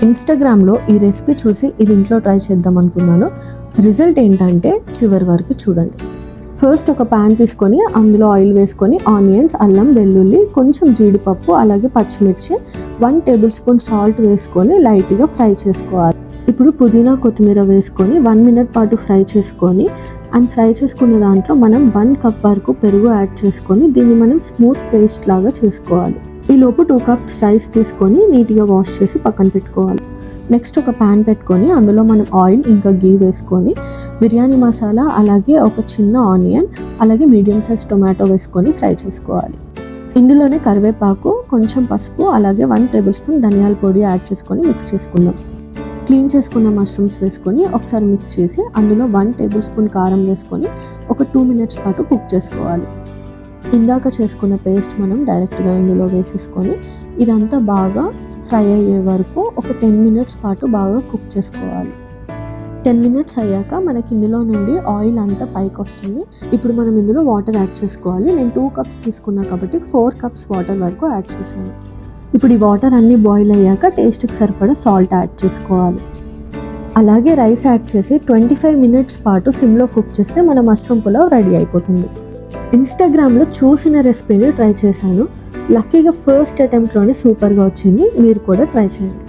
ఇన్స్టాగ్రామ్లో ఈ రెసిపీ చూసి ఇది ఇంట్లో ట్రై చేద్దాం అనుకున్నాను. రిజల్ట్ ఏంటంటే చివరి వరకు చూడండి. ఫస్ట్ ఒక ప్యాన్ తీసుకొని అందులో ఆయిల్ వేసుకొని ఆనియన్స్, అల్లం, వెల్లుల్లి, కొంచెం జీడిపప్పు, అలాగే పచ్చిమిర్చి, 1 టేబుల్ స్పూన్ సాల్ట్ వేసుకొని లైట్గా ఫ్రై చేసుకోవాలి. ఇప్పుడు పుదీనా, కొత్తిమీర వేసుకొని 1 మినిట్ పాటు ఫ్రై చేసుకొని అండ్ ఫ్రై చేసుకున్న దాంట్లో మనం 1 కప్ వరకు పెరుగు యాడ్ చేసుకొని దీన్ని మనం స్మూత్ పేస్ట్ లాగా చేసుకోవాలి. ఈలోపు 2 కప్స్ రైస్ తీసుకొని నీట్గా వాష్ చేసి పక్కన పెట్టుకోవాలి. నెక్స్ట్ ఒక ప్యాన్ పెట్టుకొని అందులో మనం ఆయిల్ ఇంకా గీ వేసుకొని బిర్యానీ మసాలా, అలాగే ఒక చిన్న ఆనియన్, అలాగే మీడియం సైజ్ టొమాటో వేసుకొని ఫ్రై చేసుకోవాలి. ఇందులోనే కరివేపాకు, కొంచెం పసుపు, అలాగే 1 టేబుల్ స్పూన్ ధనియాల పొడి యాడ్ చేసుకొని మిక్స్ చేసుకుందాం. క్లీన్ చేసుకున్న మష్రూమ్స్ వేసుకొని ఒకసారి మిక్స్ చేసి అందులో 1 టేబుల్ స్పూన్ కారం వేసుకొని ఒక 2 మినిట్స్ పాటు కుక్ చేసుకోవాలి. ఇందాక చేసుకున్న పేస్ట్ మనం డైరెక్ట్గా ఇందులో వేసేసుకొని ఇదంతా బాగా ఫ్రై అయ్యే వరకు ఒక 10 మినిట్స్ పాటు బాగా కుక్ చేసుకోవాలి. 10 మినిట్స్ అయ్యాక మనకి ఇందులో నుండి ఆయిల్ అంతా పైకి వస్తుంది. ఇప్పుడు మనం ఇందులో వాటర్ యాడ్ చేసుకోవాలి. నేను 2 కప్స్ తీసుకున్నా కాబట్టి 4 కప్స్ వాటర్ వరకు యాడ్ చేశాను. ఇప్పుడు ఈ వాటర్ అన్నీ బాయిల్ అయ్యాక టేస్ట్కి సరిపడా సాల్ట్ యాడ్ చేసుకోవాలి. అలాగే రైస్ యాడ్ చేసి 25 మినిట్స్ పాటు సిమ్లో కుక్ చేస్తే మన మష్రూమ్ పులావ్ రెడీ అయిపోతుంది. ఇన్స్టాగ్రామ్లో చూసిన రెసిపీని ట్రై చేశాను. లక్కీగా ఫస్ట్ అటెంప్ట్లోనే సూపర్గా వచ్చింది. మీరు కూడా ట్రై చేయండి.